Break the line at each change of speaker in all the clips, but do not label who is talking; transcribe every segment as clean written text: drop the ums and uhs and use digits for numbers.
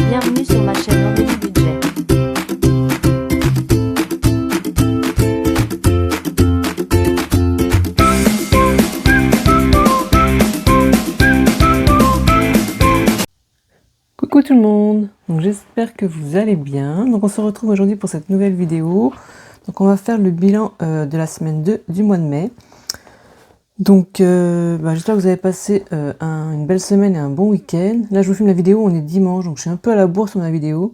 Bienvenue sur ma chaîne Aurélie Budget.
Coucou tout le monde, donc j'espère que vous allez bien. Donc on se retrouve aujourd'hui pour cette nouvelle vidéo. Donc on va faire le bilan de la semaine 2 du mois de mai. Donc j'espère que vous avez passé une belle semaine et un bon week-end. Là je vous filme la vidéo, on est dimanche, donc je suis un peu à la bourre sur ma vidéo.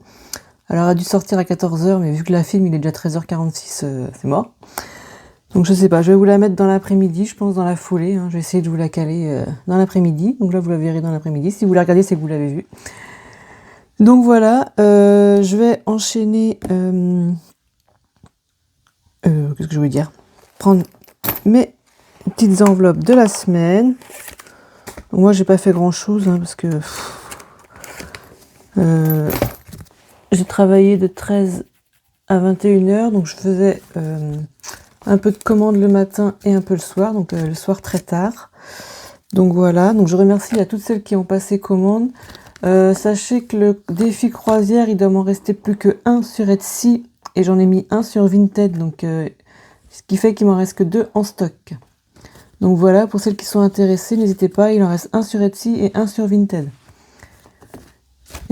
Elle aurait dû sortir à 14h, mais vu que la film il est déjà 13h46, c'est mort. Donc je sais pas, je vais vous la mettre dans l'après-midi, je pense dans la foulée. Je vais essayer de vous la caler dans l'après-midi. Donc là vous la verrez dans l'après-midi. Si vous la regardez, c'est que vous l'avez vue. Donc voilà, je vais enchaîner. Qu'est-ce que je voulais dire? Prendre mes petites enveloppes de la semaine. Donc moi, j'ai pas fait grand-chose parce que j'ai travaillé de 13 à 21h, donc je faisais un peu de commandes le matin et un peu le soir, donc le soir très tard. Donc voilà, donc je remercie à toutes celles qui ont passé commande. Sachez que le défi croisière, il doit m'en rester plus que 1 sur Etsy et j'en ai mis 1 sur Vinted, donc ce qui fait qu'il m'en reste que 2 en stock. Donc voilà, pour celles qui sont intéressées, n'hésitez pas, il en reste 1 sur Etsy et 1 sur Vinted.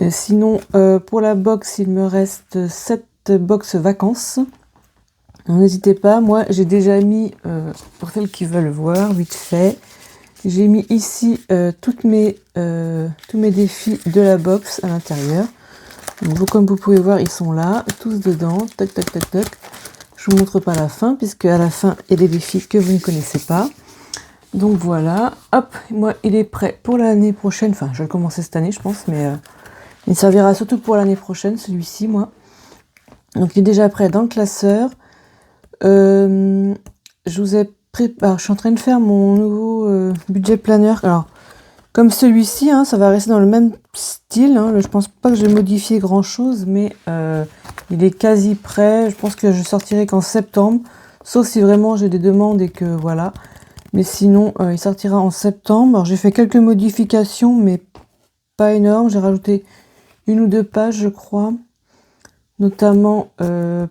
Sinon, pour la box, il me reste 7 box vacances. N'hésitez pas, moi j'ai déjà mis, pour celles qui veulent voir, vite fait, j'ai mis ici tous mes défis de la box à l'intérieur. Donc comme vous pouvez voir, ils sont là, tous dedans. Toc, toc, toc, toc. Je vous montre pas la fin, puisque à la fin, il y a des défis que vous ne connaissez pas. Donc voilà, hop, moi il est prêt pour l'année prochaine. Enfin, je vais le commencer cette année, je pense, mais il servira surtout pour l'année prochaine, celui-ci, moi. Donc il est déjà prêt dans le classeur. Je vous ai préparé, je suis en train de faire mon nouveau budget planner. Alors, comme celui-ci, ça va rester dans le même style. Je pense pas que je vais modifier grand-chose, mais il est quasi prêt. Je pense que je sortirai qu'en septembre, sauf si vraiment j'ai des demandes et que voilà. Mais sinon, il sortira en septembre. Alors, j'ai fait quelques modifications, mais pas énormes. J'ai rajouté 1 ou 2 pages, je crois. Notamment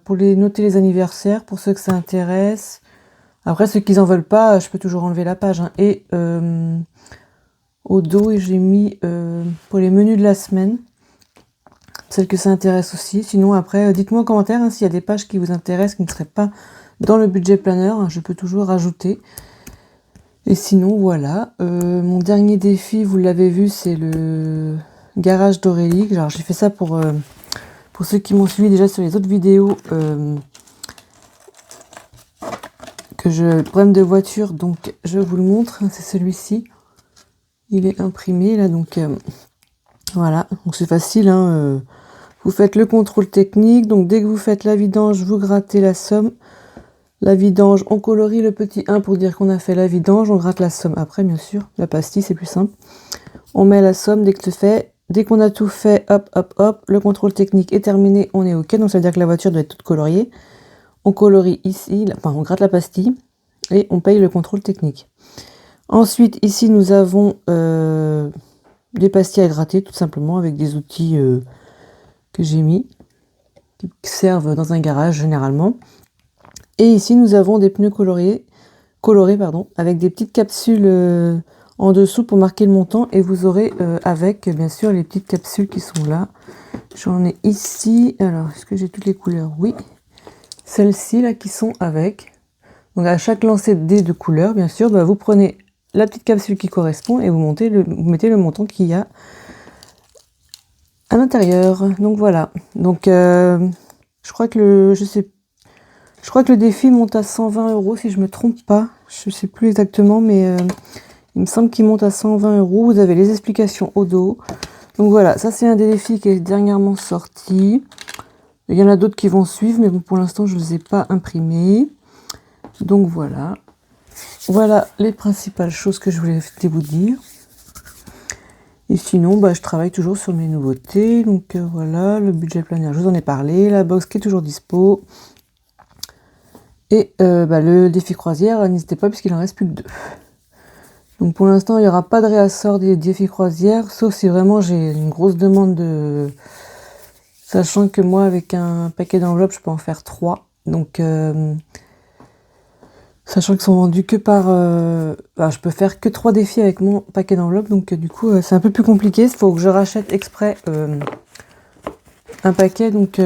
pour noter les anniversaires, pour ceux que ça intéresse. Après, ceux qui n'en veulent pas, je peux toujours enlever la page. Et au dos, j'ai mis pour les menus de la semaine, celles que ça intéresse aussi. Sinon, après, dites-moi en commentaire s'il y a des pages qui vous intéressent, qui ne seraient pas dans le budget planner. Je peux toujours rajouter. Et sinon, voilà. Mon dernier défi, vous l'avez vu, c'est le garage d'Aurélie. Alors, j'ai fait ça pour ceux qui m'ont suivi déjà sur les autres vidéos problème de voiture, donc je vous le montre. C'est celui-ci. Il est imprimé là, donc voilà. Donc c'est facile. Vous faites le contrôle technique. Donc dès que vous faites la vidange, vous grattez la somme. La vidange, on colorie le petit 1 pour dire qu'on a fait la vidange. On gratte la somme après, bien sûr. La pastille, c'est plus simple. On met la somme dès que c'est fait. Dès qu'on a tout fait, hop, hop, hop, le contrôle technique est terminé, on est OK. Donc ça veut dire que la voiture doit être toute coloriée. On colorie ici, on gratte la pastille et on paye le contrôle technique. Ensuite, ici, nous avons des pastilles à gratter, tout simplement, avec des outils que j'ai mis, qui servent dans un garage généralement. Et ici, nous avons des pneus colorés, avec des petites capsules en dessous pour marquer le montant. Et vous aurez avec, bien sûr, les petites capsules qui sont là. J'en ai ici. Alors, est-ce que j'ai toutes les couleurs? Oui. Celles-ci, là, qui sont avec. Donc, à chaque lancer de dés de couleur, bien sûr, vous prenez la petite capsule qui correspond et vous mettez le montant qu'il y a à l'intérieur. Donc, voilà. Donc, je crois que le défi monte à 120 € si je me trompe pas. Je sais plus exactement, mais il me semble qu'il monte à 120 €. Vous avez les explications au dos. Donc voilà, ça c'est un des défis qui est dernièrement sorti. Il y en a d'autres qui vont suivre, mais bon, pour l'instant je ne les ai pas imprimés. Donc voilà. Voilà les principales choses que je voulais vous dire. Et sinon, je travaille toujours sur mes nouveautés. Donc voilà, le budget planner, je vous en ai parlé. La box qui est toujours dispo. Et le défi croisière, n'hésitez pas puisqu'il en reste plus que 2. Donc pour l'instant, il n'y aura pas de réassort des défis croisières, sauf si vraiment j'ai une grosse demande de... Sachant que moi, avec un paquet d'enveloppes, je peux en faire 3. Donc, sachant qu'ils sont vendus que par... je peux faire que 3 défis avec mon paquet d'enveloppes. Donc du coup, c'est un peu plus compliqué. Il faut que je rachète exprès un paquet. Donc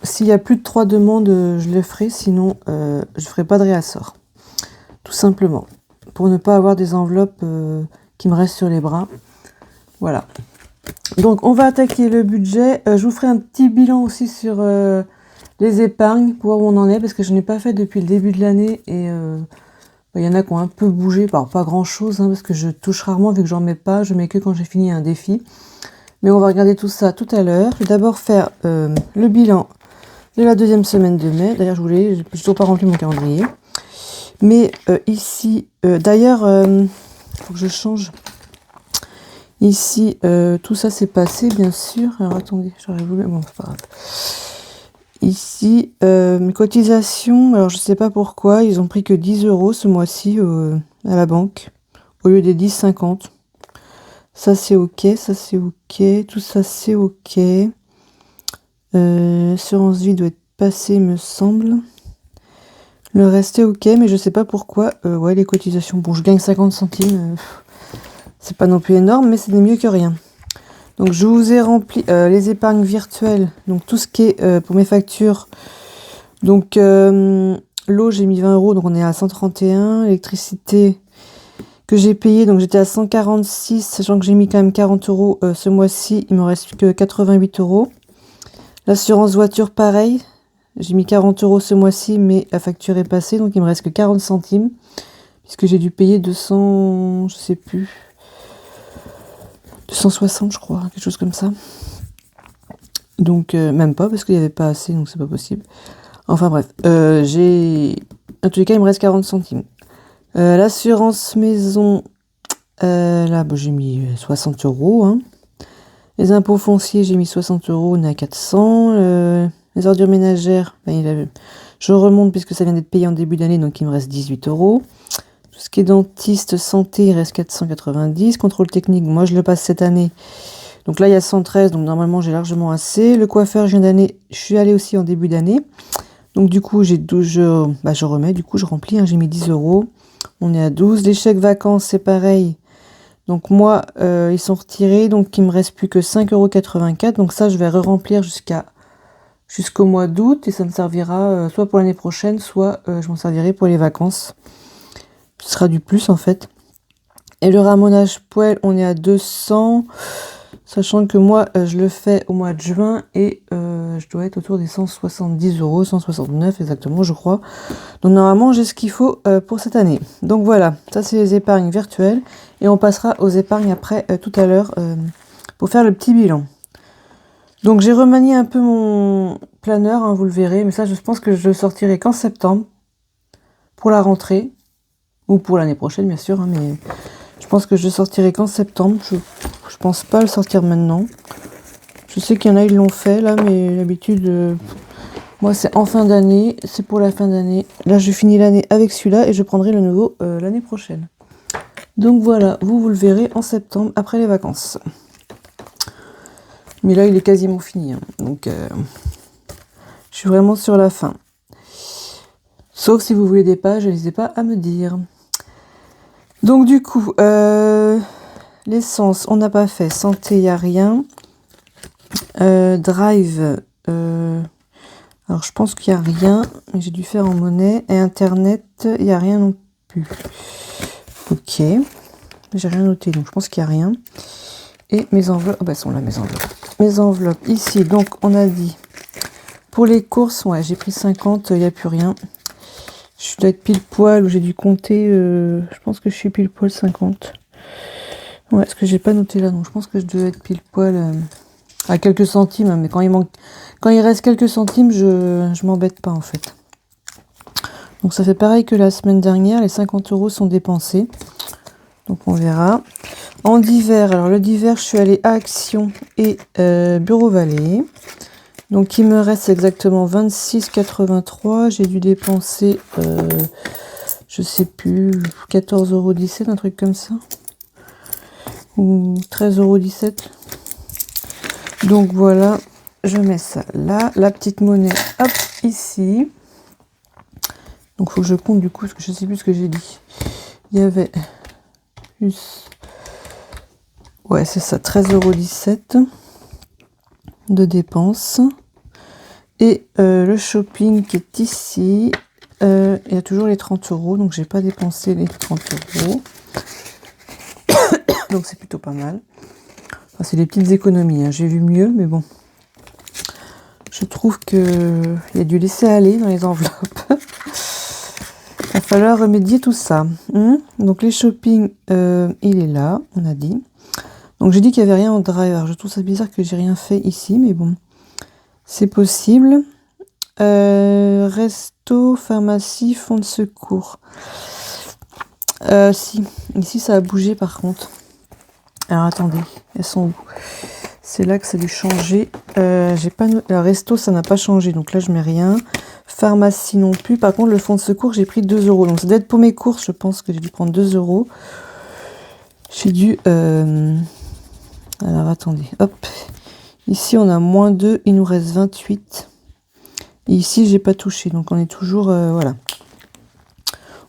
s'il y a plus de 3 demandes, je le ferai. Sinon, je ferai pas de réassort. Tout simplement. Pour ne pas avoir des enveloppes qui me restent sur les bras. Voilà. Donc on va attaquer le budget. Je vous ferai un petit bilan aussi sur les épargnes pour voir où on en est, parce que je n'ai pas fait depuis le début de l'année et il y en a qui ont un peu bougé, pas grand chose, parce que je touche rarement vu que j'en mets pas, je mets que quand j'ai fini un défi. Mais on va regarder tout ça tout à l'heure. Je vais d'abord faire le bilan de la deuxième semaine de mai. D'ailleurs j'ai toujours pas rempli mon calendrier. Mais ici, d'ailleurs, faut que je change. Ici, tout ça s'est passé, bien sûr. Alors attendez, j'aurais voulu... Bon, c'est pas grave. Ici, mes cotisations, alors je sais pas pourquoi, ils ont pris que 10 € ce mois-ci à la banque, au lieu des 10,50. Ça c'est ok, ça c'est ok, tout ça c'est ok. Assurance vie doit être passée, me semble. Le reste est ok, mais je sais pas pourquoi. Ouais, les cotisations, bon, je gagne 50 centimes. C'est pas non plus énorme, mais c'est mieux que rien. Donc je vous ai rempli les épargnes virtuelles, donc tout ce qui est pour mes factures. Donc l'eau, j'ai mis 20 €, donc on est à 131. L'électricité que j'ai payée, donc j'étais à 146, sachant que j'ai mis quand même 40 € ce mois-ci, il me reste que 88 €. L'assurance voiture, pareil, j'ai mis 40 € ce mois-ci, mais la facture est passée, donc il me reste que 40 centimes, puisque j'ai dû payer 200, je sais plus, 260 je crois, quelque chose comme ça. Donc même pas, parce qu'il n'y avait pas assez, donc c'est pas possible. Enfin bref, en tous les cas il me reste 40 centimes. L'assurance maison, là j'ai mis 60 €. Les impôts fonciers, j'ai mis 60 €, on est à 400. Les ordures ménagères, je remonte puisque ça vient d'être payé en début d'année, donc il me reste 18 €. Tout ce qui est dentiste, santé, il reste 490. Contrôle technique, moi je le passe cette année. Donc là il y a 113, donc normalement j'ai largement assez. Le coiffeur, je suis allée aussi en début d'année. Donc du coup je remets, du coup je remplis, j'ai mis 10 €. On est à 12. Les chèques vacances, c'est pareil. Donc moi, ils sont retirés, donc il me reste plus que 5,84 €. Donc ça, je vais re-remplir jusqu'au mois d'août et ça me servira soit pour l'année prochaine, soit je m'en servirai pour les vacances. Ce sera du plus en fait. Et le ramonage poêle, on est à 200, sachant que moi, je le fais au mois de juin et je dois être autour des 170 €, 169 exactement, je crois. Donc normalement, j'ai ce qu'il faut pour cette année. Donc voilà, ça c'est les épargnes virtuelles. Et on passera aux épargnes après, tout à l'heure, pour faire le petit bilan. Donc j'ai remanié un peu mon planeur, vous le verrez. Mais ça, je pense que je le sortirai qu'en septembre, pour la rentrée. Ou pour l'année prochaine, bien sûr. Mais je pense que je le sortirai qu'en septembre. Je pense pas le sortir maintenant. Je sais qu'il y en a, ils l'ont fait, là. Mais d'habitude, moi, c'est en fin d'année. C'est pour la fin d'année. Là, je finis l'année avec celui-là. Et je prendrai le nouveau l'année prochaine. Donc voilà, vous le verrez en septembre, après les vacances. Mais là, il est quasiment fini. Donc, je suis vraiment sur la fin. Sauf si vous voulez des pages, n'hésitez pas à me dire. Donc du coup, l'essence, on n'a pas fait. Santé, il n'y a rien. Drive, alors je pense qu'il n'y a rien. J'ai dû faire en monnaie. Et Internet, il n'y a rien non plus. Ok. J'ai rien noté, donc je pense qu'il n'y a rien. Et mes enveloppes, sont là mes enveloppes. Mes enveloppes, ici, donc on a dit, pour les courses, ouais, j'ai pris 50, il n'y a plus rien. Je dois être pile poil, ou j'ai dû compter, je pense que je suis pile poil 50. Ouais, ce que j'ai pas noté là, donc je pense que je dois être pile poil à quelques centimes, mais quand il reste quelques centimes, je m'embête pas en fait. Donc ça fait pareil que la semaine dernière, les 50 € sont dépensés. Donc on verra. En divers, alors le divers, je suis allée à Action et Bureau Vallée. Donc il me reste exactement 26,83. J'ai dû dépenser je sais plus, 14,17 €, un truc comme ça. Ou 13,17 €. Donc voilà, je mets ça là. La petite monnaie, hop, ici. Donc il faut que je compte du coup, parce que je sais plus ce que j'ai dit. Il y avait plus... Ouais, c'est ça, 13,17 € de dépenses. Et le shopping qui est ici, il y a toujours les 30 €, donc j'ai pas dépensé les 30 €. Donc c'est plutôt pas mal. Enfin, c'est des petites économies, hein. J'ai vu mieux, mais bon. Je trouve que il y a du laisser aller dans les enveloppes. Il va falloir remédier tout ça. Donc les shopping, il est là, on a dit. Donc j'ai dit qu'il n'y avait rien en driver. Je trouve ça bizarre que j'ai rien fait ici, mais bon, c'est possible. Resto, pharmacie, fonds de secours. Si, ici ça a bougé par contre. Alors attendez, elles sont où? C'est là que ça a dû changer. J'ai pas le resto, ça n'a pas changé, donc là je mets rien. Pharmacie non plus. Par contre, le fonds de secours, j'ai pris 2 €. Donc ça doit être pour mes courses, je pense que j'ai dû prendre 2 €. J'ai dû... Alors attendez, hop. Ici on a moins 2, il nous reste 28. Et ici j'ai pas touché, donc on est toujours... voilà.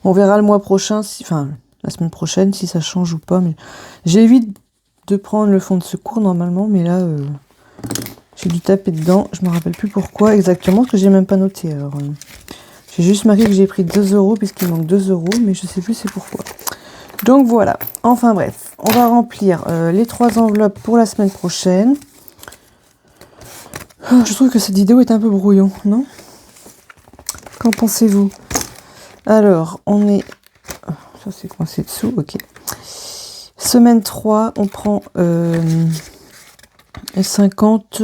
On verra le mois prochain, enfin la semaine prochaine, si ça change ou pas. Mais j'évite de prendre le fonds de secours normalement, mais là j'ai dû taper dedans. Je me rappelle plus pourquoi exactement, parce que j'ai même pas noté. Alors j'ai juste marqué que j'ai pris 2 € puisqu'il manque 2 €, mais je sais plus c'est pourquoi. Donc voilà, enfin bref, on va remplir les 3 enveloppes pour la semaine prochaine. Oh, je trouve que cette vidéo est un peu brouillon, non? Qu'en pensez-vous? Alors, on est... Ça c'est coincé dessous, ok. Semaine 3, on prend 50...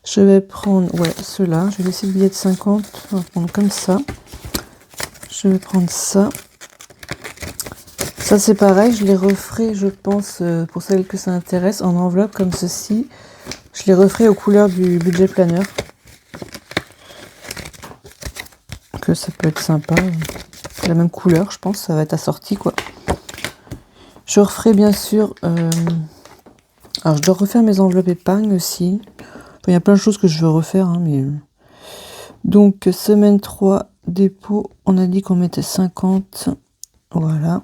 Je vais prendre, ouais, ceux-là. Je vais laisser le billet de 50. On va prendre comme ça. Je vais prendre ça. Ça, c'est pareil. Je les referai, je pense, pour celles que ça intéresse, en enveloppe comme ceci. Je les referai aux couleurs du budget planner. Que ça peut être sympa. La même couleur, je pense. Ça va être assorti, quoi. Je referai, bien sûr... Alors, je dois refaire mes enveloppes épargne aussi. Enfin, il y a plein de choses que je veux refaire, hein, mais... Donc, semaine 3, dépôt. On a dit qu'on mettait 50. Voilà.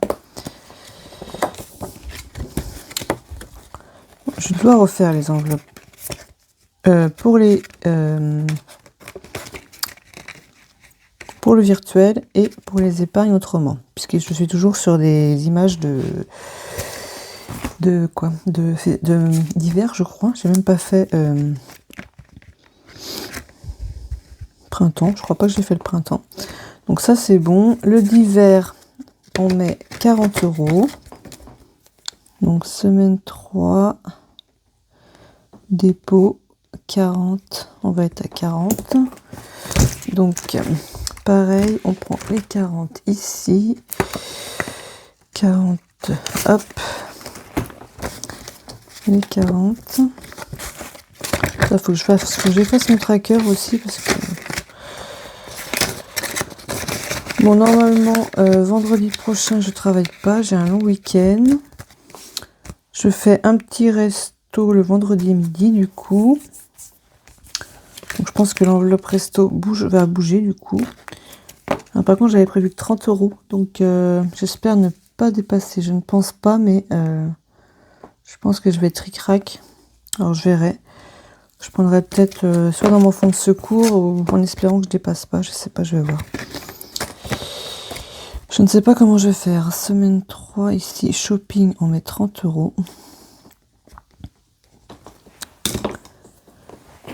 Je dois refaire les enveloppes. Pour le virtuel et pour les épargnes autrement. Puisque je suis toujours sur des images d'hiver, je crois. J'ai même pas fait printemps. Je crois pas que j'ai fait le printemps. Donc ça c'est bon. Le d'hiver, on met 40 €. Donc semaine 3, dépôt 40. On va être à 40. Donc pareil, on prend les 40 ici. 40, hop. Les 40. Ça, faut que j'efface mon tracker aussi parce que... Bon, normalement, vendredi prochain, je travaille pas. J'ai un long week-end. Je fais un petit resto le vendredi midi, du coup. Donc, je pense que l'enveloppe resto va bouger, du coup. Alors, par contre, j'avais prévu 30 €. Donc, j'espère ne pas dépasser. Je ne pense pas, mais je pense que je vais tric-rac. Alors, je verrai. Je prendrai peut-être soit dans mon fonds de secours ou en espérant que je dépasse pas. Je sais pas, je vais voir. Je ne sais pas comment je vais faire. Semaine 3, ici, shopping, on met 30 €.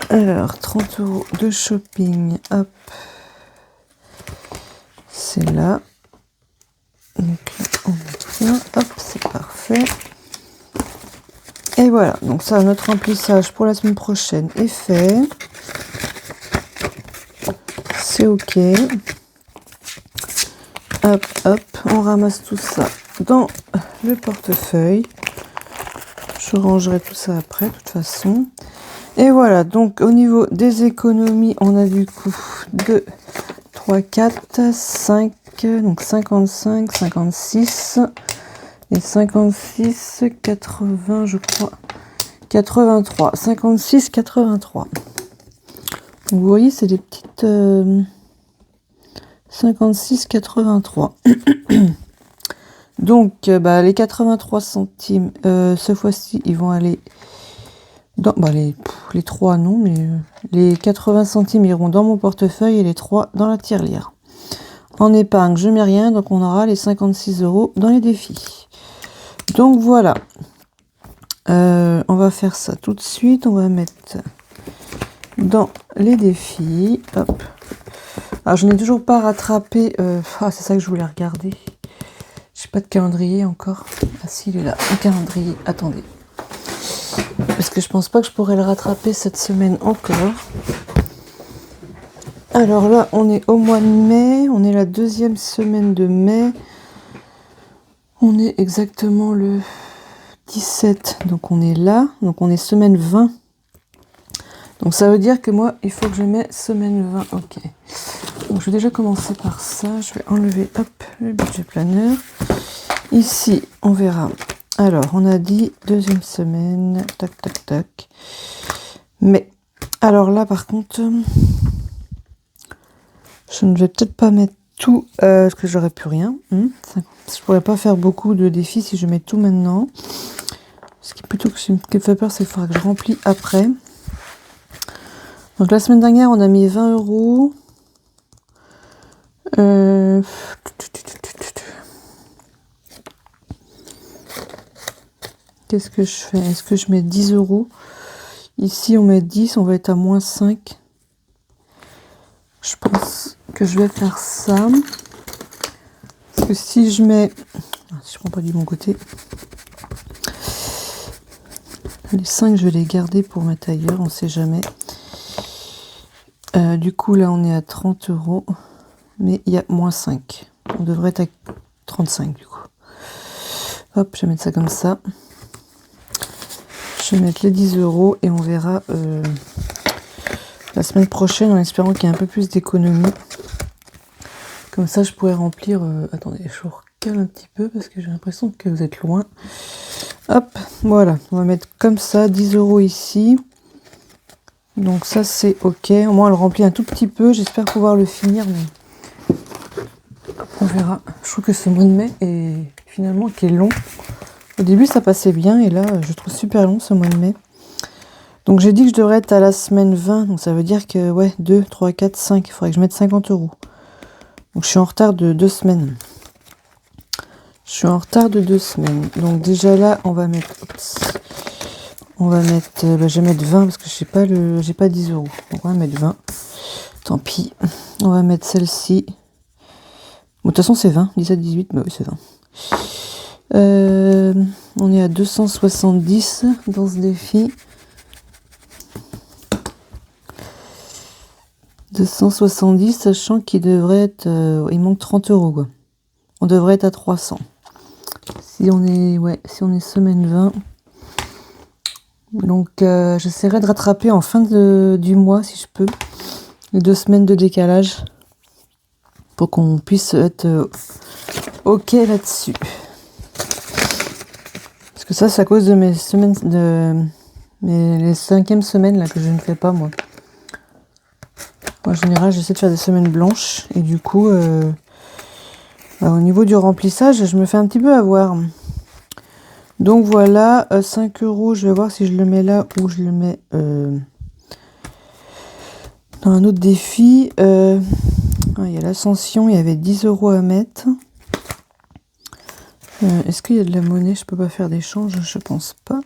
Alors, 30 € de shopping, hop. C'est là. Donc, on met ça, hop, c'est parfait. Et voilà, donc ça, notre remplissage pour la semaine prochaine est fait. C'est ok. Hop, hop, on ramasse tout ça dans le portefeuille. Je rangerai tout ça après, de toute façon. Et voilà, donc au niveau des économies, on a du coup 2, 3, 3, 4, 5, donc 55, 56 et 56, 80, je crois. 83, 56, 83. Vous voyez, c'est des petites 56, 83. Donc, les 83 centimes, cette fois-ci, ils vont aller dans les 3, non, mais les 80 centimes iront dans mon portefeuille et les 3 dans la tirelire. En épargne, je mets rien, donc on aura les 56 € dans les défis. Donc voilà. On va faire ça tout de suite. On va mettre dans les défis. Hop. Alors, je n'ai toujours pas rattrapé. C'est ça que je voulais regarder. J'ai pas de calendrier encore. Ah si, il est là. Un calendrier. Attendez. Parce que je pense pas que je pourrais le rattraper cette semaine encore. Alors là, on est au mois de mai. On est la 2e semaine de mai. On est exactement le 17, donc on est là, donc on est semaine 20. Donc ça veut dire que moi, il faut que je mette semaine 20, ok. Donc je vais déjà commencer par ça, je vais enlever, le budget planeur. Ici, on verra. Alors, on a dit 2e semaine, tac, tac, tac. Mais, alors là, par contre, je ne vais peut-être pas mettre tout, parce que j'aurais plus rien. Je pourrais pas faire beaucoup de défis si je mets tout maintenant. Ce qui me fait peur, c'est qu'il faudra que je remplis après. Donc la semaine dernière, on a mis 20 €. Qu'est-ce que je fais? Est-ce que je mets 10 €? Ici, on met 10, on va être à moins 5. Je pense que je vais faire ça. Parce que si je mets... Si je prends pas du bon côté... Les 5, je vais les garder pour mettre ailleurs, on sait jamais. Du coup, là, on est à 30 €. Mais il y a moins 5. On devrait être à 35, du coup. Hop, je vais mettre ça comme ça. Je vais mettre les 10 € et on verra la semaine prochaine en espérant qu'il y ait un peu plus d'économie. Comme ça, je pourrais remplir... attendez, je vous recale un petit peu parce que j'ai l'impression que vous êtes loin. Hop, voilà, on va mettre comme ça, 10 € ici. Donc ça, c'est ok. Au moins, elle remplit un tout petit peu. J'espère pouvoir le finir, mais on verra. Je trouve que ce mois de mai est finalement qui est long. Au début, ça passait bien et là, je trouve super long ce mois de mai. Donc j'ai dit que je devrais être à la semaine 20. Donc ça veut dire que, 2, 3, 4, 5. Il faudrait que je mette 50 €. Donc je suis en retard de 2 semaines. Je vais déjà là, on va mettre... je vais mettre 20 parce que j'ai pas 10 €. Donc on va mettre 20. Tant pis. On va mettre celle-ci. Bon, de toute façon, c'est 20. 17, 18, mais oui, c'est 20. On est à 270 dans ce défi. 270, sachant qu'il devrait être... il manque 30 €, quoi. On devrait être à 300. Si on est semaine 20. Donc, j'essaierai de rattraper en fin du mois, si je peux, les 2 semaines de décalage, pour qu'on puisse être ok là-dessus. Parce que ça, c'est à cause de mes semaines les 5e semaines là que je ne fais pas, moi. En général, j'essaie de faire des semaines blanches, et du coup, au niveau du remplissage, je me fais un petit peu avoir. Donc voilà, 5 €, je vais voir si je le mets là ou je le mets dans un autre défi. Il y a l'ascension, il y avait 10 € à mettre. Est-ce qu'il y a de la monnaie? Je peux pas faire d'échange, je pense pas.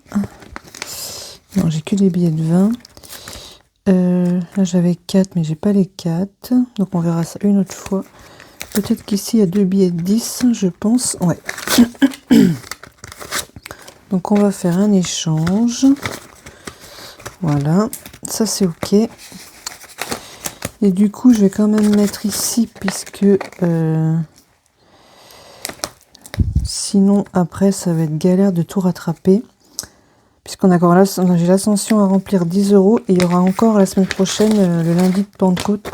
Non, j'ai que des billets de 20. Là j'avais 4, mais j'ai pas les 4. Donc on verra ça une autre fois. Peut-être qu'ici il y a 2 billets de 10, je pense. Ouais. Donc on va faire un échange. Voilà, ça c'est ok. Et du coup, je vais quand même mettre ici, puisque sinon après ça va être galère de tout rattraper. Puisqu'on a encore là, j'ai l'ascension à remplir 10 € et il y aura encore la semaine prochaine, le lundi de Pentecôte.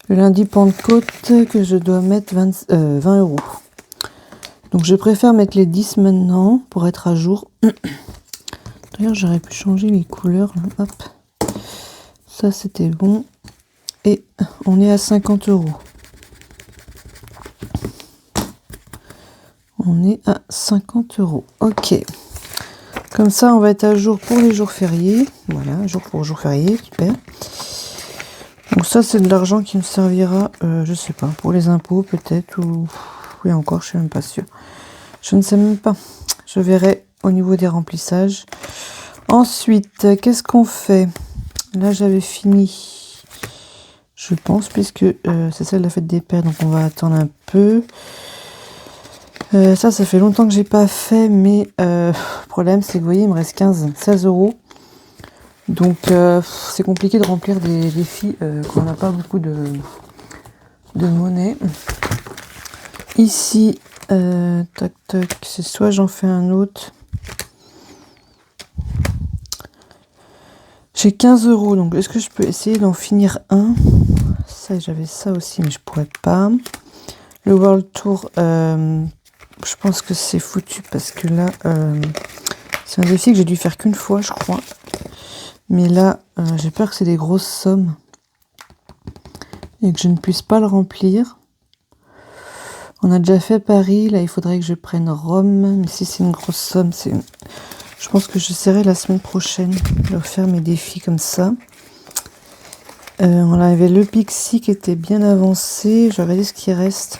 Le lundi Pentecôte que je dois mettre 20 €. Donc je préfère mettre les 10 maintenant pour être à jour. D'ailleurs j'aurais pu changer les couleurs. Là. Hop. Ça c'était bon. Et on est à 50 €. On est à 50 €. Ok. Comme ça, on va être à jour pour les jours fériés. Voilà, jour pour jour férié, super. Donc ça, c'est de l'argent qui me servira, je sais pas, pour les impôts peut-être, ou... Oui, encore, je suis même pas sûre. Je ne sais même pas. Je verrai au niveau des remplissages. Ensuite, qu'est-ce qu'on fait? Là, j'avais fini, je pense, puisque c'est celle de la fête des pères, donc on va attendre un peu. Ça fait longtemps que j'ai pas fait, mais le problème c'est que vous voyez, il me reste 16 €. Donc c'est compliqué de remplir des défis quand on n'a pas beaucoup de monnaie. Ici, tac tac, c'est soit j'en fais un autre. J'ai 15 €, donc est-ce que je peux essayer d'en finir un? Ça, j'avais ça aussi, mais je pourrais pas. Le World Tour, je pense que c'est foutu parce que là, c'est un défi que j'ai dû faire qu'une fois, je crois. Mais là, j'ai peur que c'est des grosses sommes et que je ne puisse pas le remplir. On a déjà fait Paris, là il faudrait que je prenne Rome. Mais si c'est une grosse somme, je pense que j'essaierai la semaine prochaine de refaire mes défis comme ça. On avait le Pixie qui était bien avancé. Je vais regarder ce qui reste.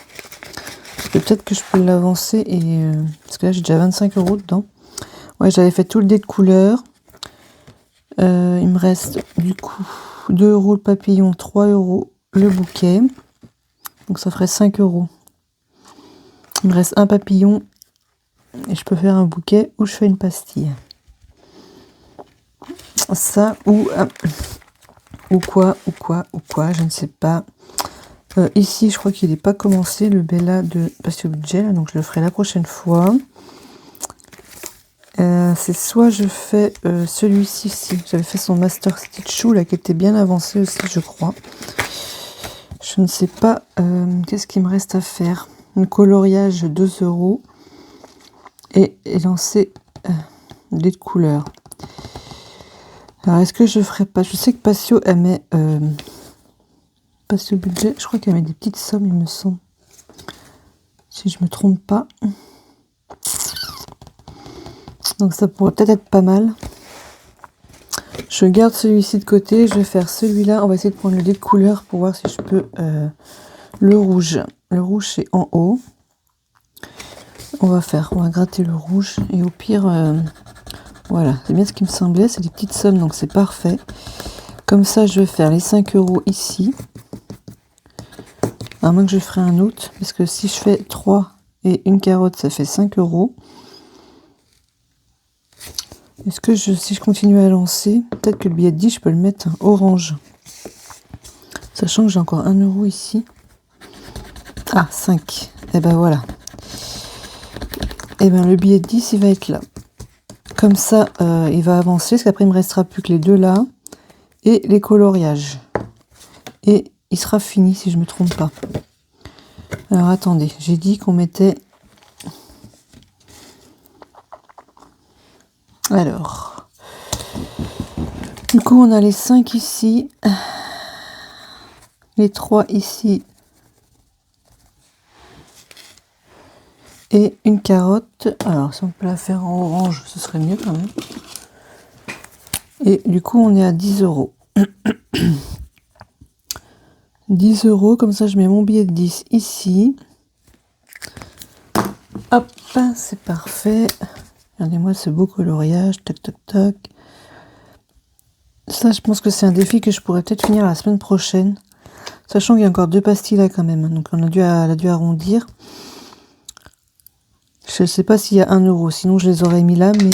Peut-être que je peux l'avancer et parce que là j'ai déjà 25 € dedans. Ouais, j'avais fait tout le dé de couleur. Il me reste du coup 2 € le papillon, 3 € le bouquet. Donc ça ferait 5 €. Il me reste un papillon et je peux faire un bouquet ou je fais une pastille. Ça ou quoi, je ne sais pas. Ici, je crois qu'il n'est pas commencé, le Bella de Patio Budget, là, donc je le ferai la prochaine fois. C'est soit je fais celui-ci, j'avais fait son Master Stitch là, qui était bien avancé aussi, je crois. Je ne sais pas qu'est-ce qu'il me reste à faire. Un coloriage 2 € et lancer des couleurs. Alors, est-ce que je ferai pas... Je sais que Patio, elle met... Patio Budget, je crois qu'elle met des petites sommes, il me semble. Si je me trompe pas. Donc ça pourrait peut-être être pas mal. Je garde celui-ci de côté, je vais faire celui-là. On va essayer de prendre le dé de couleur pour voir si je peux... le rouge. Le rouge, c'est en haut. On va gratter le rouge. Et au pire... voilà, c'est bien ce qui me semblait, c'est des petites sommes, donc c'est parfait. Comme ça, je vais faire les 5 € ici. À moins que je ferai un autre, parce que si je fais 3 et une carotte, ça fait 5 €. Est-ce que si je continue à lancer, peut-être que le billet de 10, je peux le mettre orange. Sachant que j'ai encore 1 € ici. Ah, 5. Et ben voilà. Et ben le billet de 10, il va être là. Comme ça, il va avancer, parce qu'après, il me restera plus que les deux là. Et les coloriages. Et il sera fini, si je me trompe pas. Alors, attendez. J'ai dit qu'on mettait... Alors... Du coup, on a les 5 ici. Les 3 ici. Et une carotte. Alors, si on peut la faire en orange, ce serait mieux quand même. Et du coup, on est à 10 €. 10 €, comme ça, je mets mon billet de 10 ici. Hop, c'est parfait. Regardez-moi ce beau coloriage. Tac, tac, tac. Ça, je pense que c'est un défi que je pourrais peut-être finir la semaine prochaine. Sachant qu'il y a encore 2 pastilles là quand même. Donc, elle a dû arrondir. Je ne sais pas s'il y a 1 €. Sinon, je les aurais mis là, mais...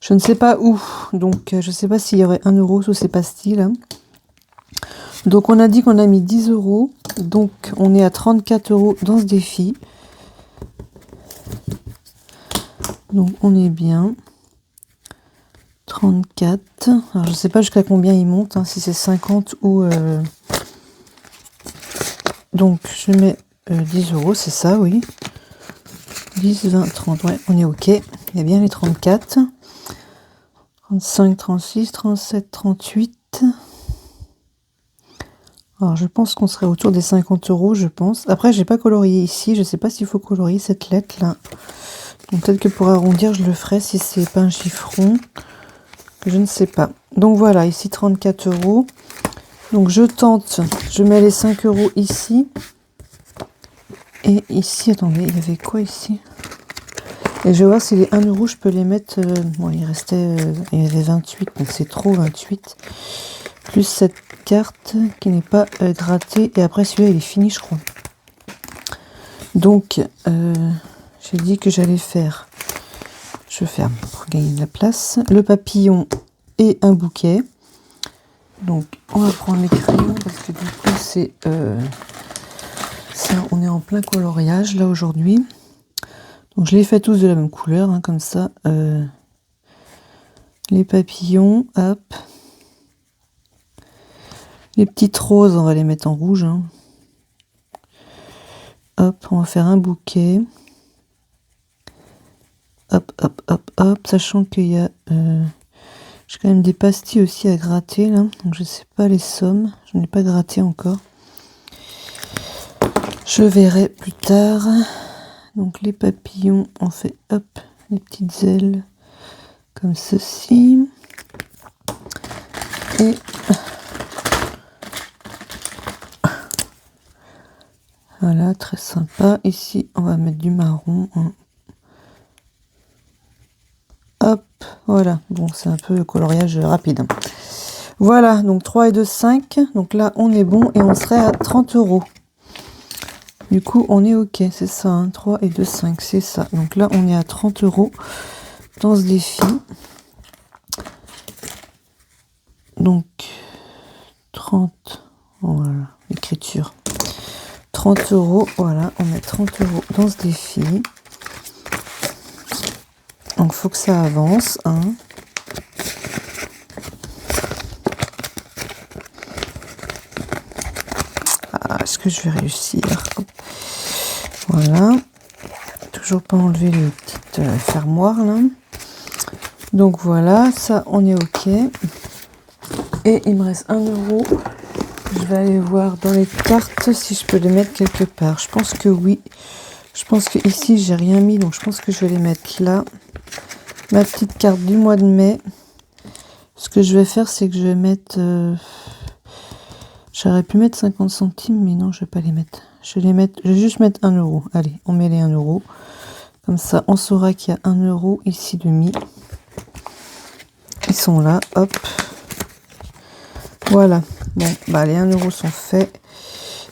je ne sais pas où, donc je ne sais pas s'il y aurait 1 € sous ces pastilles là. Donc on a dit qu'on a mis 10 €, donc on est à 34 € dans ce défi. Donc on est bien. 34. Alors je ne sais pas jusqu'à combien il monte, hein, si c'est 50 ou Donc je mets 10 euros, c'est ça, oui. 10, 20, 30, ouais, on est ok. Il y a bien les 34. 35, 36, 37, 38. Alors je pense qu'on serait autour des 50 euros, je pense. Après, j'ai pas colorié ici. Je sais pas s'il faut colorier cette lettre là. Donc peut-être que pour arrondir, je le ferai si c'est pas un chiffron. Je ne sais pas. Donc voilà, ici 34 euros. Donc je tente, je mets les 5 euros ici. Et ici, attendez, il y avait quoi ici? Et je vais voir si les 1 euro, je peux les mettre... bon, il restait... il y avait 28, donc c'est trop 28. Plus cette carte qui n'est pas grattée. Et après, celui-là, il est fini, je crois. Donc, j'ai dit que j'allais faire... Je ferme pour gagner de la place. Le papillon et un bouquet. Donc, on va prendre les crayons parce que du coup, c'est... on est en plein coloriage, là, aujourd'hui. Donc je les fais tous de la même couleur, hein, comme ça. Les papillons, hop. Les petites roses, on va les mettre en rouge. Hein. Hop, on va faire un bouquet. Hop, hop, hop, hop. Sachant qu'il y a... j'ai quand même des pastilles aussi à gratter, là. Donc je sais pas les sommes. Je n'ai pas gratté encore. Je verrai plus tard. Donc les papillons, on fait hop, les petites ailes comme ceci. Et voilà, très sympa. Ici, on va mettre du marron. Hein. Hop, voilà. Bon, c'est un peu le coloriage rapide. Voilà, donc 3 et 2, 5. Donc là, on est bon et on serait à 30 euros. Du coup, on est ok, c'est ça, hein, 3 et 2, 5, c'est ça. Donc là, on est à 30 euros dans ce défi. Donc, 30, voilà, l'écriture. 30 euros, voilà, on met 30 euros dans ce défi. Donc, il faut que ça avance, hein. Ah, est-ce que je vais réussir? Voilà. Toujours pas enlever les petites fermoirs là. Donc voilà, ça on est ok. Et il me reste 1 euro. Je vais aller voir dans les cartes si je peux les mettre quelque part. Je pense que oui. Je pense que ici j'ai rien mis, donc je pense que je vais les mettre là. Ma petite carte du mois de mai. Ce que je vais faire, c'est que je vais mettre... j'aurais pu mettre 50 centimes, mais non, je vais pas les mettre. Je vais juste mettre 1 euro. Allez, on met les 1 euro. Comme ça, on saura qu'il y a 1 euro ici demi. Ils sont là, hop. Voilà. Bon, bah les 1 euro sont faits.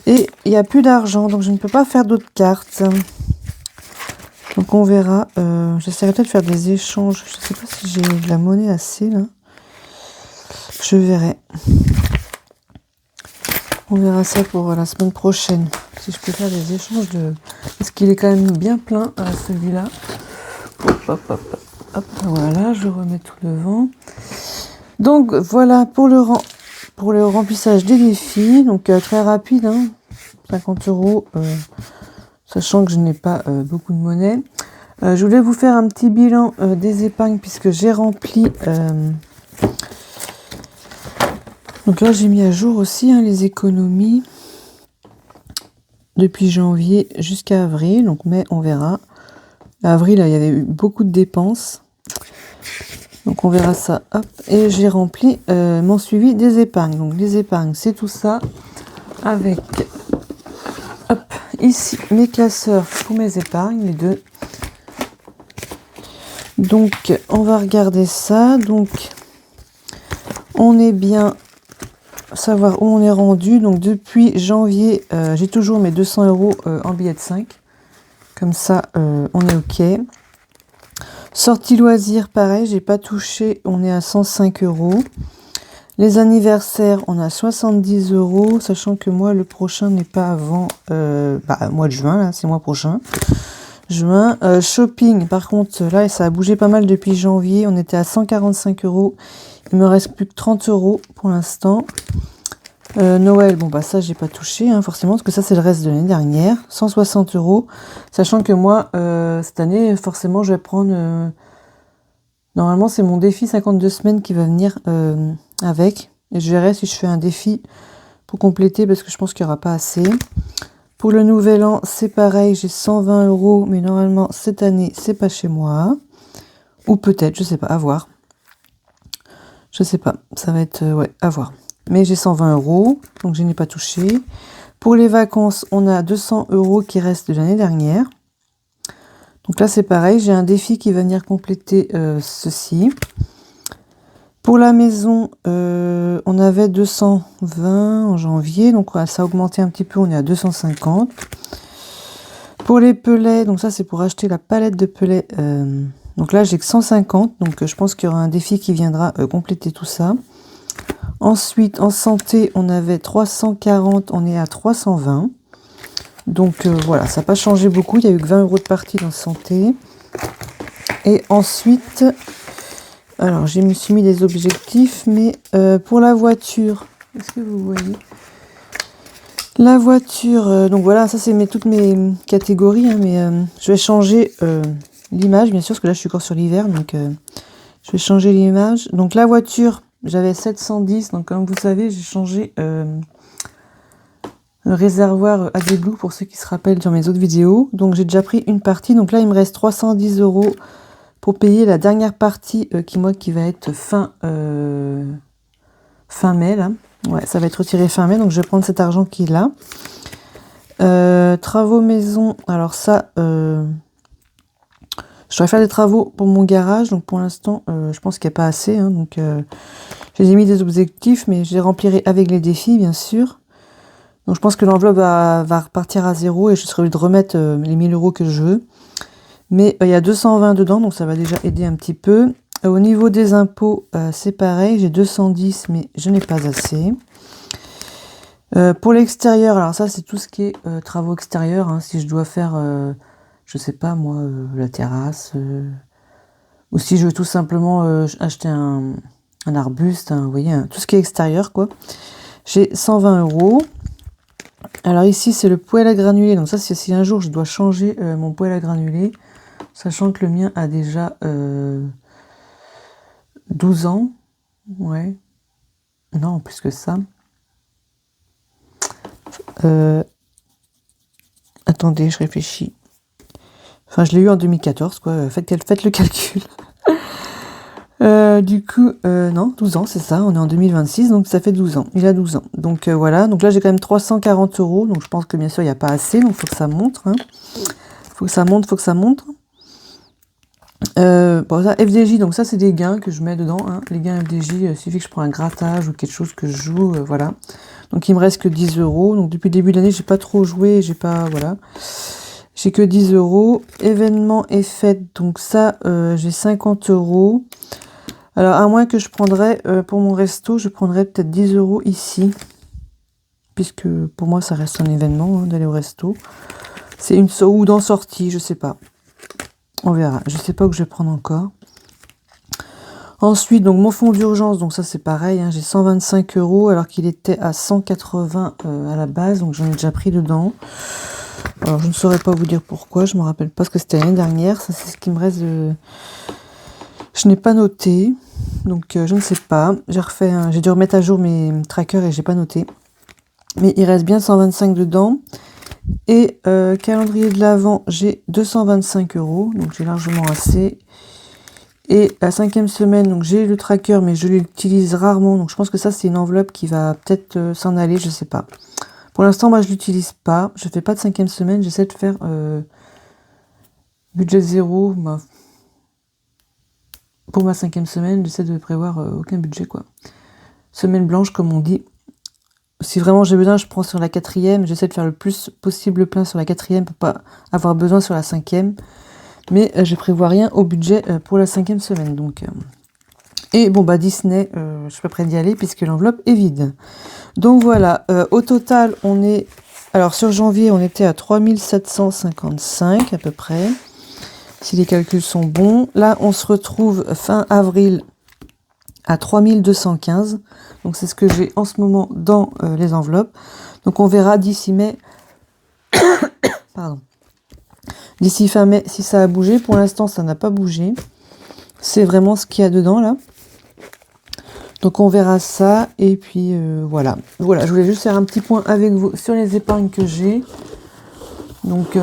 Et il n'y a plus d'argent, donc je ne peux pas faire d'autres cartes. Donc on verra. J'essaierai peut-être de faire des échanges. Je ne sais pas si j'ai de la monnaie assez là. Je verrai. On verra ça pour la semaine prochaine. Si je peux faire des échanges de... Parce qu'il est quand même bien plein, celui-là. Hop, hop, hop, hop. Voilà, je remets tout devant. Donc, voilà pour le remplissage des défis. Donc, très rapide, hein. 50 euros, sachant que je n'ai pas beaucoup de monnaie. Je voulais vous faire un petit bilan des épargnes, puisque j'ai rempli... Donc là, j'ai mis à jour aussi hein, les économies depuis janvier jusqu'à avril. Donc mai, on verra. Avril, là, il y avait eu beaucoup de dépenses. Donc on verra ça. Hop. Et j'ai rempli mon suivi des épargnes. Donc les épargnes, c'est tout ça. Avec hop, ici mes classeurs pour mes épargnes, les deux. Donc on va regarder ça. Donc on est bien... savoir où on est rendu. Donc depuis janvier, j'ai toujours mes 200 euros en billets de 5. Comme ça, on est ok. Sortie loisirs, pareil, j'ai pas touché. On est à 105 euros. Les anniversaires, on a 70 euros. Sachant que moi, le prochain n'est pas avant mois de juin. Là, c'est le mois prochain. Juin. Shopping, par contre, là, ça a bougé pas mal depuis janvier. On était à 145 euros. Il me reste plus que 30 euros pour l'instant. Noël, bon bah ça j'ai pas touché hein, forcément, parce que ça c'est le reste de l'année dernière, 160 €, sachant que moi cette année forcément je vais prendre, normalement c'est mon défi 52 semaines qui va venir avec, et je verrai si je fais un défi pour compléter, parce que je pense qu'il n'y aura pas assez. Pour le nouvel an c'est pareil, j'ai 120 €, mais normalement cette année c'est pas chez moi, ou peut-être, je sais pas, à voir. Je sais pas, ça va être, ouais, à voir. Mais j'ai 120 €, donc je n'ai pas touché. Pour les vacances, on a 200 € qui restent de l'année dernière. Donc là, c'est pareil, j'ai un défi qui va venir compléter ceci. Pour la maison, on avait 220 en janvier, donc ça a augmenté un petit peu, on est à 250. Pour les pellets, donc ça c'est pour acheter la palette de pellets. Donc là, j'ai que 150, donc je pense qu'il y aura un défi qui viendra compléter tout ça. Ensuite, en santé, on avait 340, on est à 320. Donc voilà, ça n'a pas changé beaucoup. Il y a eu que 20 € de partie dans santé. Et ensuite, alors je me suis mis des objectifs, mais pour la voiture, est-ce que vous voyez? La voiture, donc voilà, ça c'est toutes mes catégories, hein, mais je vais changer l'image, bien sûr, parce que là je suis encore sur l'hiver, donc je vais changer l'image. Donc la voiture, j'avais 710, donc comme vous savez, j'ai changé un réservoir AdBlue pour ceux qui se rappellent sur mes autres vidéos. Donc j'ai déjà pris une partie, donc là il me reste 310 € pour payer la dernière partie qui va être fin mai là. Ouais, ça va être retiré fin mai, donc je vais prendre cet argent qui est là. Travaux maison, alors ça, je devrais faire des travaux pour mon garage, donc pour l'instant, je pense qu'il n'y a pas assez, hein, donc j'ai mis des objectifs, mais je les remplirai avec les défis, bien sûr. Donc je pense que l'enveloppe va repartir à 0 et je serai obligée de remettre les 1000 € que je veux. Mais il y a 220 dedans, donc ça va déjà aider un petit peu. Au niveau des impôts, c'est pareil, j'ai 210, mais je n'ai pas assez. Pour l'extérieur, alors ça c'est tout ce qui est travaux extérieurs, hein, si je dois faire, je sais pas moi, la terrasse, ou si je veux tout simplement acheter un arbuste, vous voyez, tout ce qui est extérieur quoi. J'ai 120 €. Alors ici c'est le poêle à granulés, donc ça c'est si un jour je dois changer mon poêle à granulés, sachant que le mien a déjà 12 ans, ouais, non plus que ça. Attendez, je réfléchis. Enfin, je l'ai eu en 2014, quoi. Faites le calcul. Du coup, non, 12 ans, c'est ça. On est en 2026, donc ça fait 12 ans. Il a 12 ans. Donc voilà. Donc là, j'ai quand même 340 €. Donc je pense que bien sûr, il n'y a pas assez. Donc il faut que ça monte. Hein. Faut que ça monte. Bon, ça, FDJ, donc ça, c'est des gains que je mets dedans. Hein. Les gains FDJ, il suffit que je prends un grattage ou quelque chose que je joue. Voilà. Donc il me reste que 10 €. Donc depuis le début de l'année, j'ai pas trop joué. Voilà. J'ai que 10 €. Événements et fêtes, donc ça, j'ai 50 €. Alors, à moins que je prendrais, pour mon resto, je prendrais peut-être 10 € ici. Puisque pour moi, ça reste un événement hein, d'aller au resto. C'est ou d'en sortie, je sais pas. On verra. Je sais pas où je vais prendre encore. Ensuite, donc mon fonds d'urgence, donc ça c'est pareil, hein, j'ai 125 € alors qu'il était à 180 à la base, donc j'en ai déjà pris dedans. Alors je ne saurais pas vous dire pourquoi, je me rappelle pas ce que c'était l'année dernière, ça c'est ce qui me reste de... Je n'ai pas noté, donc je ne sais pas. J'ai dû remettre à jour mes trackers et j'ai pas noté. Mais il reste bien 125 dedans. Et calendrier de l'Avent, j'ai 225 €, donc j'ai largement assez. Et la 5e semaine, donc j'ai le tracker, mais je l'utilise rarement. Donc je pense que ça, c'est une enveloppe qui va peut-être s'en aller, je sais pas. Pour l'instant, moi, je l'utilise pas. Je fais pas de 5e semaine. J'essaie de faire budget 0. Pour ma 5e semaine, j'essaie de prévoir aucun budget, quoi. Semaine blanche, comme on dit. Si vraiment j'ai besoin, je prends sur la 4e. J'essaie de faire le plus possible plein sur la 4e pour pas avoir besoin sur la 5e. Mais je prévois rien au budget pour la 5e semaine. Donc, et bon, bah Disney, je suis pas prête d'y aller puisque l'enveloppe est vide. Donc voilà, au total, on est... Alors sur janvier, on était à 3755 à peu près. Si les calculs sont bons. Là, on se retrouve fin avril à 3215. Donc c'est ce que j'ai en ce moment dans les enveloppes. Donc on verra d'ici mai, pardon, d'ici fin mai si ça a bougé. Pour l'instant ça n'a pas bougé. C'est vraiment ce qu'il y a dedans là. Donc on verra ça et puis voilà. Voilà, je voulais juste faire un petit point avec vous sur les épargnes que j'ai. Donc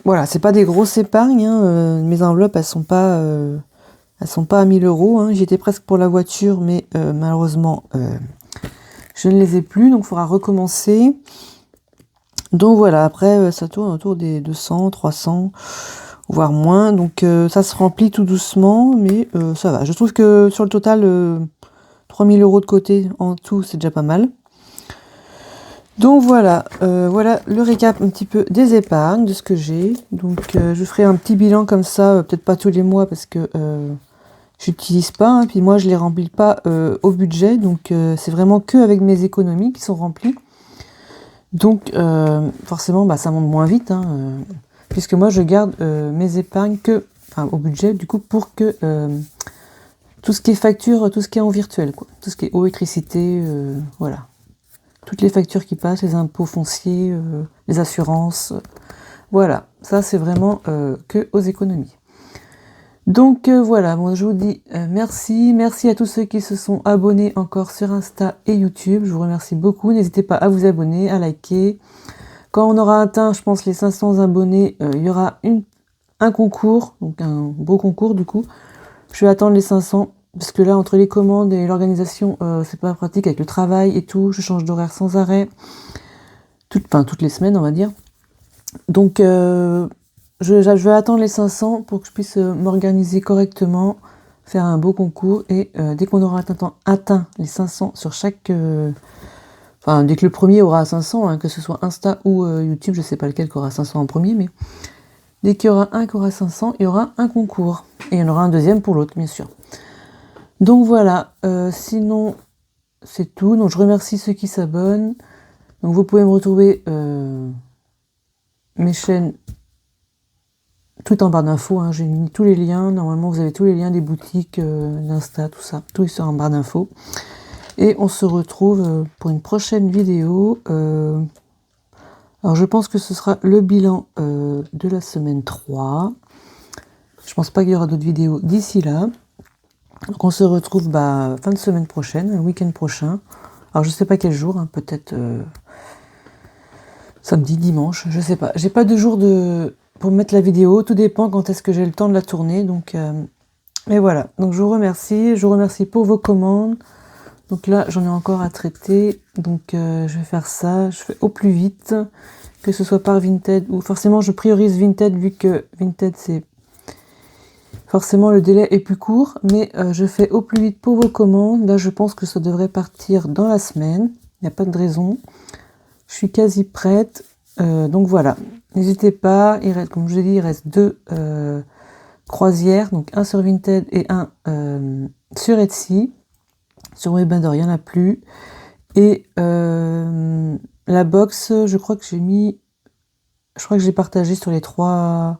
voilà, c'est pas des grosses épargnes, hein. Mes enveloppes elles sont pas à 1000 €. Hein. J'y étais presque pour la voiture, mais malheureusement je ne les ai plus, donc il faudra recommencer. Donc voilà, après ça tourne autour des 200, 300, voire moins. Donc ça se remplit tout doucement, mais ça va. Je trouve que sur le total, 3000 € de côté en tout, c'est déjà pas mal. Donc voilà, voilà le récap un petit peu des épargnes, de ce que j'ai. Donc je ferai un petit bilan comme ça, peut-être pas tous les mois parce que j'utilise pas, hein, puis moi je les remplis pas au budget, donc c'est vraiment que avec mes économies qui sont remplies. Donc forcément bah, ça monte moins vite, hein, puisque moi je garde mes épargnes au budget du coup pour que tout ce qui est facture, tout ce qui est en virtuel, quoi, tout ce qui est eau, électricité, voilà. Toutes les factures qui passent, les impôts fonciers, les assurances, voilà, ça c'est vraiment que aux économies. Donc voilà, bon, je vous dis merci à tous ceux qui se sont abonnés encore sur Insta et YouTube, je vous remercie beaucoup, n'hésitez pas à vous abonner, à liker. Quand on aura atteint, je pense, les 500 abonnés, il y aura un concours, donc un beau concours du coup. Je vais attendre les 500, parce que là, entre les commandes et l'organisation, c'est pas pratique avec le travail et tout, je change d'horaire sans arrêt, toutes les semaines on va dire. Donc je vais attendre les 500 pour que je puisse m'organiser correctement, faire un beau concours et dès qu'on aura atteint les 500 sur chaque... dès que le premier aura 500, hein, que ce soit Insta ou YouTube, je sais pas lequel qui aura 500 en premier, mais dès qu'il y aura un qui aura 500, il y aura un concours. Et il y en aura un deuxième pour l'autre, bien sûr. Donc voilà, sinon c'est tout. Donc je remercie ceux qui s'abonnent. Donc vous pouvez me retrouver mes chaînes tout en barre d'infos, hein, j'ai mis tous les liens. Normalement, vous avez tous les liens des boutiques, d'Insta, tout ça. Tout est sur en barre d'infos. Et on se retrouve pour une prochaine vidéo. Alors, je pense que ce sera le bilan de la semaine 3. Je pense pas qu'il y aura d'autres vidéos d'ici là. Donc, on se retrouve fin de semaine prochaine, le week-end prochain. Alors, je sais pas quel jour, hein, peut-être samedi, dimanche, je sais pas. J'ai pas de jour pour mettre la vidéo, tout dépend quand est-ce que j'ai le temps de la tourner. Donc, mais voilà, donc je vous remercie pour vos commandes. Donc là, j'en ai encore à traiter, donc je vais faire ça, je fais au plus vite, que ce soit par Vinted, ou forcément je priorise Vinted, vu que Vinted, c'est forcément le délai est plus court, mais je fais au plus vite pour vos commandes. Là, je pense que ça devrait partir dans la semaine, il n'y a pas de raison. Je suis quasi prête, donc voilà. N'hésitez pas, comme je l'ai dit, il reste 2 croisières, donc un sur Vinted et un sur Etsy. Sur Webador, il n'y en a plus. Et la box, je crois que j'ai partagé sur les 3.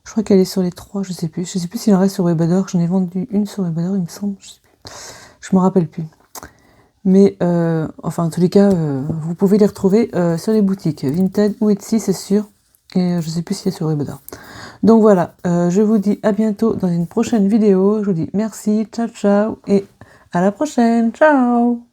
Je crois qu'elle est sur les 3, je sais plus. Je sais plus s'il en reste sur Webador. J'en ai vendu une sur Webador, il me semble. Je m'en rappelle plus. Mais en tous les cas, vous pouvez les retrouver sur les boutiques Vinted ou Etsy, c'est sûr. Et je sais plus s'il y a sur Webador. Donc voilà, je vous dis à bientôt dans une prochaine vidéo. Je vous dis merci, ciao ciao et à la prochaine, ciao.